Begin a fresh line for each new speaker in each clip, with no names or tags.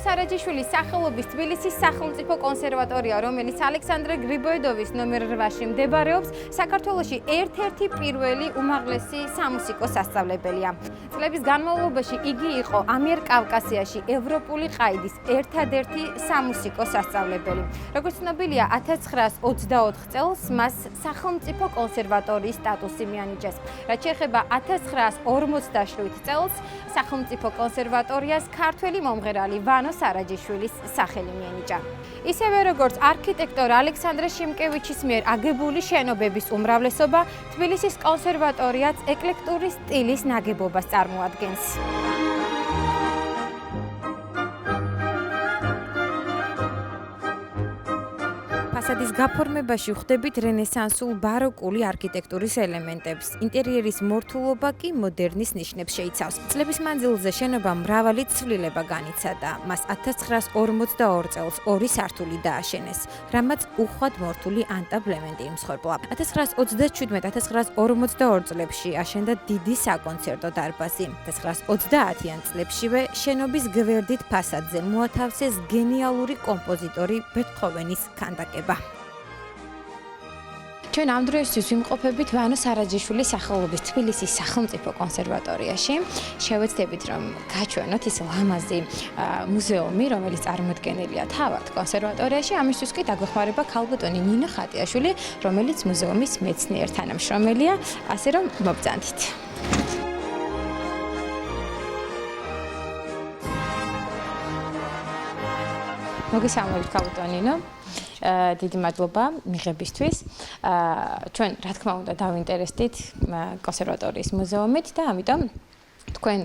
სარაჯიშვილის სახელობის თბილისის სახელმწიფო კონსერვატორია, რომელიც ალექსანდრე გრიბოედოვის ნომერ 8-ში მდებარეობს, საქართველოში ერთ-ერთი პირველი უმაღლესი სამუსიკო სასწავლებელია. წლების განმავლობაში იგი იყო ამიერკავკასიაში ევროპული ყაიდის ერთადერთი სამუსიკო სასწავლებელი. როგორც ცნობილია, 1924 წელს მას სახელმწიფო კონსერვატორიის სტატუსი მიანიჭეს. რაც შეეხება 1947 წელს სახელმწიფო კონსერვატორიას ქართველი მომღერალი ვანო სარაჯიშვილის სახელი მიენიჭა. ისევე როგორც არქიტექტორ ალექსანდრე შიმკევიჩის მიერ აგებული შენობების უმრავლესობა თბილისის კონსერვატორიაც ეკლექტური სტილის ნაგებობას წარმოადგენს. ფასადის გაფორმებაში ვხვდებით რენესანსულ ბაროკული არქიტექტურის ელემენტებს. ინტერიერის მორთულობა კი მოდერნის ნიშნებს შეიცავს. წლების მანძილზე შენობა მრავალი ცვლილება განიცადა. მას 1942 წელს 2 სართული დააშენეს, რამაც უხვად მორთული ანტაბლემენტი იმსხვერპლა. 1937-1942 წლებში აშენდა დიდი საკონცერტო დარბაზი. 1930-იან წლებშივე შენობის გვერდით ფასადზე მოათავსეს გენიალური კომპოზიტორი ბეთჰოვენის ქანდაკება. ჩვენ ამ დროისთვის ვიმყოფებით ვანო სარაჯიშვილის სახელობის თბილისის სახელმწიფო კონსერვატორიაში. შევეცდებით, რომ გაჩვენოთ ის ლამაზი მუზეუმი, რომელიც წარმოდგენილია თავად კონსერვატორიაში. ამისთვის კი დაგვეხმარება ქალბატონი ნინო ხატიაშვილი, რომელიც მუზეუმის მეცნიერ თანამშრომელია, ასე რომ მობრძანდით. მოგესალმებით ქალბატონი ნინო. დიდი მადლობა მიღებისთვის. ჩვენ რა თქმა უნდა დავინტერესდით კონსერვატორიის მუზეუმით და ამიტომ თქვენ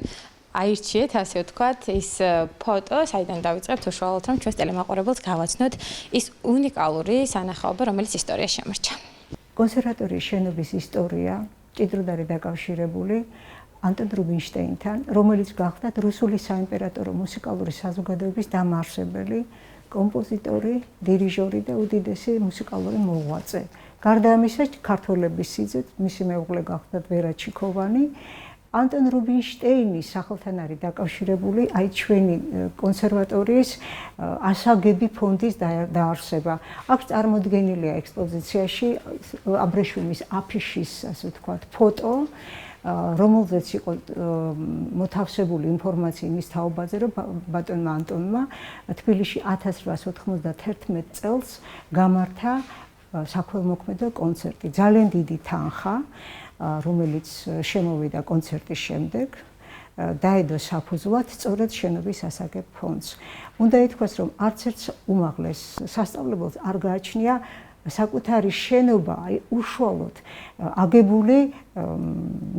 აირჩიეთ, ასე ვთქვათ, ის ფოტო, საიდან დავიწყებთ უშუალოდ, რომ ჩვენს ტელემაყურებელს გავაცნოთ ის უნიკალური სანახაობა, რომელიც ისტორიაში შემორჩა.
კონსერვატორიის შენობის ისტორია ჭიდროდ არის დაკავშირებული ანტონ რუბინშტეინთან, რომელიც გახდა რუსული საიმპერატორო მუსიკალური საზოგადოების დამაარსებელი, კომპოზიტორი, დირიჟორი და უდიდესი მუსიკალური მოღვაწე. გარდა ამისა, ქართველების სიძეთ მისი მეუღლე გახდა ვერა ჩიქოვანი. ანტონ რუბინშტეინის სახელთან არის დაკავშირებული აი ჩვენი კონსერვატორიის ასაგები ფონდის დაარსება. აქ წარმოდგენილია ექსპოზიციაში აბრეშუმის აფიშის, ასე ვთქვათ, ფოტო, რომელზეც იყო მოთავსებული ინფორმაცია იმის თაობაზე, რომ ბატონმა ანტონმა თბილისში 1891 წელს გამართა საქველმოქმედო კონცერტი. ძალიან დიდი თანხა, რომელიც შემოვიდა კონცერტის შემდეგ, დაედო საფუძვლად სწორედ შენობის ასაგებ ფონდს. უნდა ითქვას, რომ არც ერთ უმაღლეს სასწავლებელს არ გააჩნია საკუთარი შენობა, უშუალოდ აგებული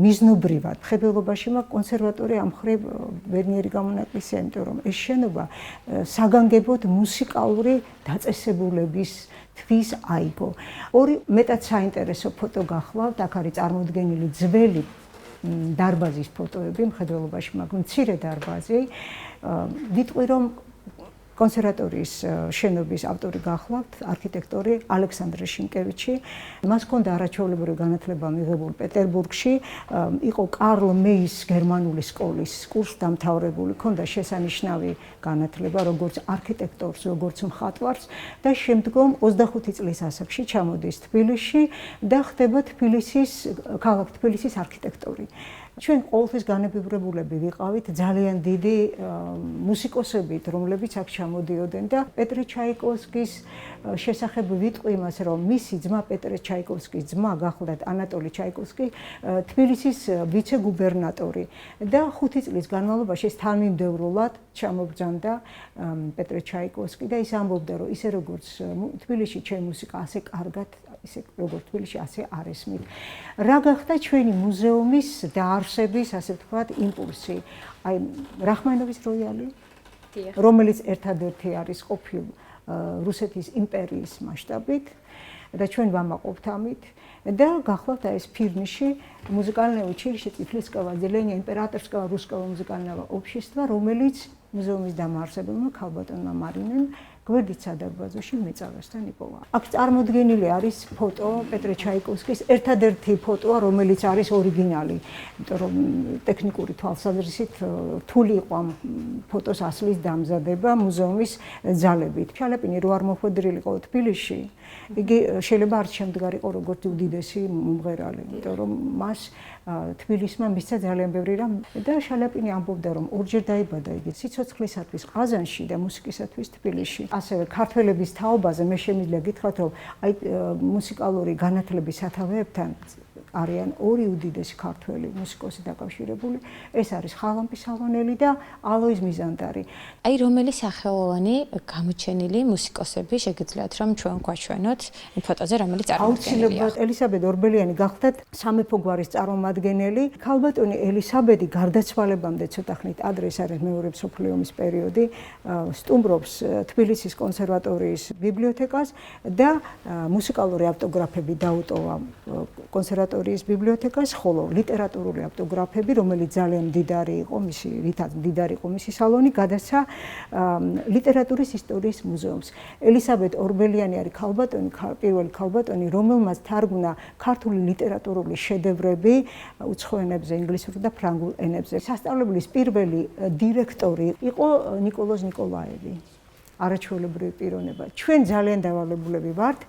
მიზნობრივად. მხედველობაში მაგ კონსერვატორია ამ მხრივ ბედნიერი გამონაკლისია, იმიტომ რომ ეს შენობა საგანგებოდ მუსიკალური დაწესებულებისთვის აიგო. ორი მეტად საინტერესო ფოტო გახლავთ, აქ არის წარმოდგენილი ძველი დარბაზის ფოტოები, მხედველობაში მაგ მცირე დარბაზი. ვიტყვი, რომ კონსერვატორიის შენობის ავტორი გახლავთ არქიტექტორი ალექსანდრე შიმკევიჩი. მას ჰქონდა არაჩვეულებრივი განათლება მიღებული პეტერბურგში, იყო კარლ მეის გერმანული სკოლის კურსდამთავრებული, ჰქონდა შესანიშნავი განათლება როგორც არქიტექტორს, როგორც მხატვარს და შემდგომ 25 წლის ასაკში ჩამოდის თბილისში და ხდება ქალაქ თბილისის არქიტექტორი. ჩვენ ყოველთვის განებიბრებულები ვიყავით ძალიან დიდი მუსიკოსებით, რომლებიც აქ ჩამოდიოდნენ და პეტრე ჩაიკოვსკის შესახებ ვიტყვი იმას, რომ მისი ძმა პეტრე ჩაიკოვსკის ძმა გახლდათ ანატოლი ჩაიკოვსკი თბილისის ვიცე-გუბერნატორი და 5 წლის განმავლობაში ეს თანმიმდევრულად ჩამობრძანდა პეტრე ჩაიკოვსკი და ის ამბობდა, რომ ისე როგორც თბილისში ჩემი მუსიკა ასე კარგად ისე როგორც თბილისში ასე არ ესმით. რა გახდა ჩვენი მუზეუმის დაარსების, ასე ვთქვათ, იმპულსი? აი რაჰმანოვის როიალი, რომელიც ერთადერთი არის ყოფილ რუსეთის იმპერიის მასშტაბით და ჩვენ ვამაყობთ ამით და გახლავთ ეს фирмиში музыкальное училище Тифлисского отделения императорского русского музыкального общества, რომელიც მუზეუმის დამაარსებელმა ქალბატონმა მარინემ გვერდით სადარბაზოში მეწავეს და ნიკოლა. აქ წარმოდგენილი არის ფოტო პეტრე ჩაიკოვსკის ერთადერთი ფოტოა, რომელიც არის ორიგინალი, იმიტომ რომ ტექნიკური თვალსაზრისით რთული იყო ამ ფოტოს ასლის დამზადება მუზეუმის ძალებით. შალაპინი რო არ მოხვედრილიყო თბილისში, იგი შეიძლება არც შემდგარიყო როგორც უდიდესი მომღერალი, იმიტომ რომ მას თბილისმა მისცა ძალიან ბევრი რამ და შალაპინი ამბობდა რომ ორჯერ დაიბადა იგი სიცოცხლისათვის ყაზანში და მუსიკისათვის თბილისში. ასევე ქართველების თაობაზე მე შემიძლია გითხრათ რომ აი მუსიკალური განათლების სათავეებთან არიან ორი უდიდესი ქართველი მუსიკოსი დაკავშირებული. ეს არის ხალამპი სალონელი და ალოიზ მიზანდარი.
აი რომელი სახელოვანი გამოჩენილი მუსიკოსები შეგიძლიათ რომ ჩვენ გვაჩვენოთ იმ ფოტოზე, რომელიც წარმოდგენილია.
აუცილებლად ელისაბედ ორბელიანი გახდათ სამეფო გვარის წარმომადგენელი. ქალბატონი ელისაბედი გარდაცვალებამდე ცოტა ხნით ადრე, ეს არის მეორე მსოფლიო ომის პერიოდი, სტუმრობს თბილისის კონსერვატორიის ბიბლიოთეკას და მუსიკალური ავტოგრაფები დაუტოვა კონსერვატორიის ბიბლიოთეკას, ხოლო ლიტერატურული ავტოგრაფები, რომელიც ძალიან მდიდარი იყო, რითაც მდიდარი იყო მისი სალონი, გადასცა ლიტერატურის ისტორიის მუზეუმს. ელისაბედ ორბელიანი არის ქალბატონი, პირველი ქალბატონი, რომელმაც თარგმნა ქართული ლიტერატურული შედევრები უცხო ენებზე, ინგლისურ და ფრანგულ ენებზე. სასწავლებლის პირველი დირექტორი იყო ნიკოლოზ ნიკოლაევი. არაჩვეულებრივი პიროვნება. ჩვენ ძალიან დავალებულები ვართ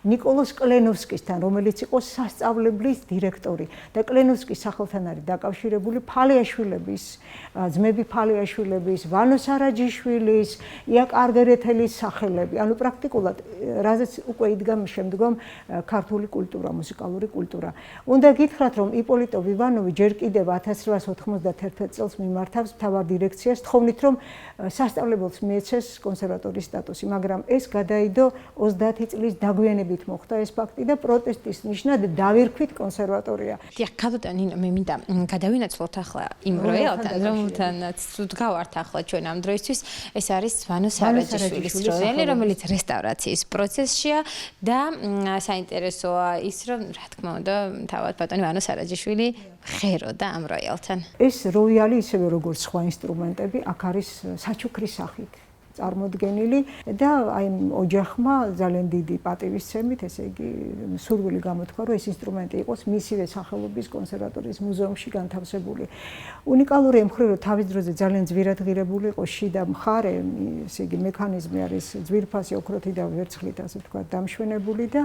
ნიკოლოზ კლენოვსკისთან, რომელიც იყო სასწავლებლის დირექტორი და კლენოვსკის სახელთან არის დაკავშირებული ფალიაშვილების, ძმები ფალიაშვილების, ვანო სარაჯიშვილის, იაკ არგერეთელის სახელები. ანუ პრაქტიკულად რაზეც უკვე იდგა შემდგომ ქართული კულტურა, მუსიკალური კულტურა. უნდა გითხრათ, რომ იპოლიტო ვივანოვი ჯერ კიდევ 1891 წელს მიმართავს მთავარ დირექციას, თხოვნით, რომ სასწავლებელს მიეცეს კონსერვატორიის სტატუსი, მაგრამ ეს გადაიდო 30 წლის დაგვიანებით მოხდა ეს ფაქტი და პროტესტის ნიშნად დავირქვით კონსერვატორია.
დიახ, ქალბატონი ნინო, მე მინდა გადავინაცვლოთ ახლა იმ როიალთან, რომელთანაც ვდგავართ ახლა ჩვენ ამ დროისთვის. ეს არის ვანო სარაჯიშვილის როიალი, რომელიც რესტავრაციის პროცესშია და საინტერესოა ის, რომ რა თქმა უნდა, თავად ბატონი ვანო სარაჯიშვილი ხეროდა ამ როიალთან.
ეს როიალი ისევე როგორც სხვა ინსტრუმენტები, აქ არის საჩუქრის სახით წარმოდგენილი და აი ოჯახმა ძალიან დიდი პატივისცემით, ესე იგი სურვილი გამოთქვა, რომ ეს ინსტრუმენტი იყოს მისივე სახელობის კონსერვატორიის მუზეუმში განთავსებული. უნიკალური ემხრივ, რომ თავის დროზე ძალიან ძვირად ღირებული იყო შიდა მხარე, ესე იგი მექანიზმი არის ძვირფასი ოქროთი და ვერცხლით, ასე ვთქვათ, დამშვენებული და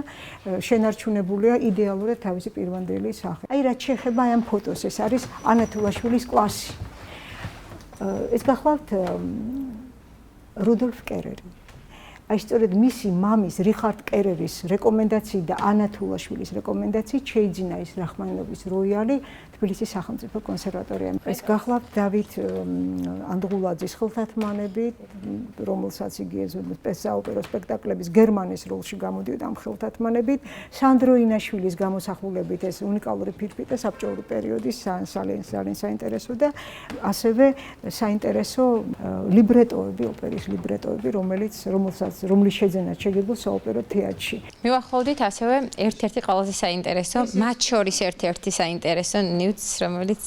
შენარჩუნებულია იდეალურად თავისი პირვანდელი სახე. აი რაც შეეხება აი ამ ფოტოს, ეს არის ანა თულაშვილის კლასი. ეს გახლავთ რუდოლფ კერერი. აი სწორედ მისი მამის რიხარდ კერერის რეკომენდაციით და ანა თულაშვილის რეკომენდაციით შეიძინა ეს რახმანინოვის როიალი თბილისის სახელმწიფო კონსერვატორიამ. ეს გახლავთ დავით ანდღულაძის ხელთათმანებით, რომელსაც იგი საოპერო სპექტაკლების გერმანის როლში გამოდიოდა ამ ხელთათმანებით, სანდრო ინაშვილის გამოსახულებით ეს უნიკალური ფირფიტა საბჭოური პერიოდის ძალიან საინტერესო და ასევე საინტერესო ლიბრეტოები, ოპერის ლიბრეტოები, რომლის შეძენაც შეგებულ საოპერო თეატრში.
მივახოლდით ასევე ერთ-ერთი ყველაზე საინტერესო, მათ შორის ერთ-ერთი საინტერესო ნიუც, რომელიც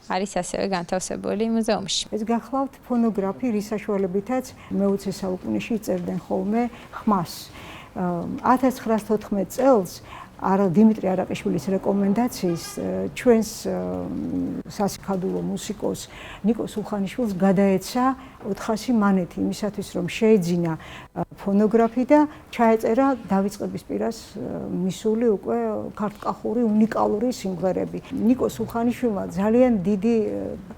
არის ასევე განთავსებული მუზეუმში.
ეს გახლავთ ფონოგრაფი, რის საშუალებითაც მე-20 საუკუნეში წერდნენ ხოლმე ხმას. 1914 წელს დიმიტრი არაყიშვილის რეკომენდაციის ჩვენს სასიქადულო მუსიკოს ნიკო სულხანიშვილს გადაეცა 400 მანეთი იმისათვის რომ შეეძინა ფონოგრაფი და ჩაეწერა დავიწყების პირას მისული უკვე ქართკახური უნიკალური სიმღერები. ნიკო სულხანიშვილმა ძალიან დიდი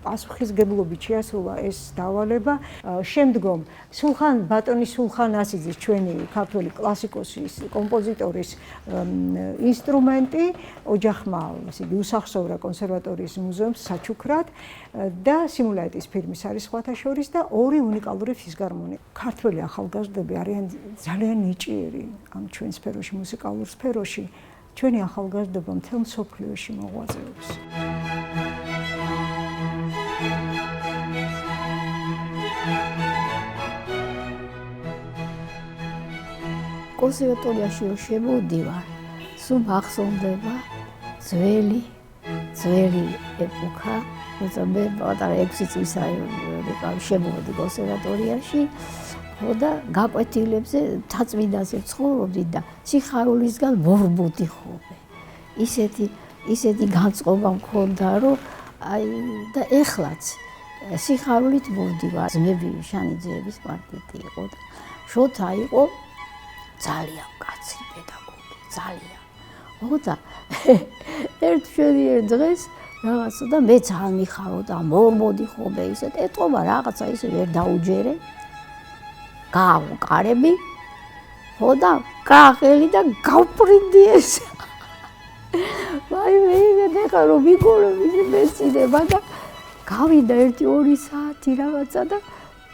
პასუხისგებლობით შეასრულა ეს დავალება. შემდგომ ბატონი სულხან ასიძის ჩვენი ქართველი კლასიკოსის, კომპოზიტორის ინსტრუმენტი ოჯახმა უსახსოვრა კონსერვატორიის მუზეუმს საჩუქრად და სიმულაიტის ფირმის არის სხვათა შორის და ორი უნიკალური ფიზგარმონია. ქართველი ახალგაზრდები არიან ძალიან ნიჭიერი ამ ჩვენ სფეროში, მუსიკალურ სფეროში. ჩვენი ახალგაზრდობა მთელ მსოფლიოში მოღვაწეობს.
კონსერვატორიაში რო შემოდივარ, სულ მახსოვდება ძველი ეპოქა, როცა მე პატარა 6 წლის შემოვედი კონსერვატორიაში, ხო და გაკვეთილებზე თაწმინდაზე ცხოვრობდი და სიხარულისგან ვორბოდი ხოლმე. ისეთი განწყობა მქონდა, რომ აი და ეხლაც სიხარულით მოვდივარ. ძმები შანიძეების კვარტეტი იყო და შოთა იყო ძალიან კაცი პედაგოგი, ძალიან. ხო და ერთ დღეს რაღაცა და მე ძალიან მიხარო და მოვმოდი ხოლმე ისეთ ეტყობა რაღაცა ისე ვერ დაუჯერე. გავუკარები, ხო და კახელი და გავპრინდი ეს. მე ხა რომ მიგორები მეცინება და გავიდა 1-2 საათი რაღაცა და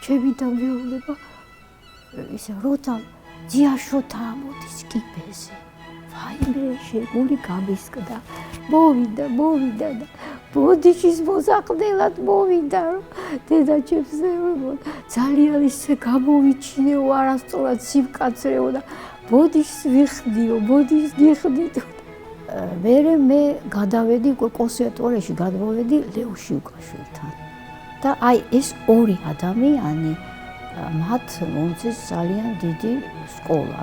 ჩემი დამეულება ისე როცა ძიაშოთა ამოდის კიბეზე. ვაიმე, შეგული გამისკდა. მოვიდა და ბოდიშის მოსაყდელად მოვიდა, რომ დედაჩემს ძალიან ისე გამოვიჩინეო, არასწორად სიმკაცრეო და ბოდიშს ვიხდიო, ბოდიშს გიხდით. მე გადავედი კონსერვატორიაში, გადმოვედი ლეო შიუკაშვილთან. და აი ეს ორი ადამიანი მათ მომწეს ძალიან დიდი სკოლა.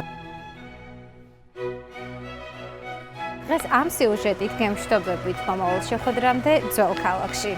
დღეს ამ სიუჟეტით გემშვიდობებით მომავალ შეხვედრამდე ძველ ქალაქში.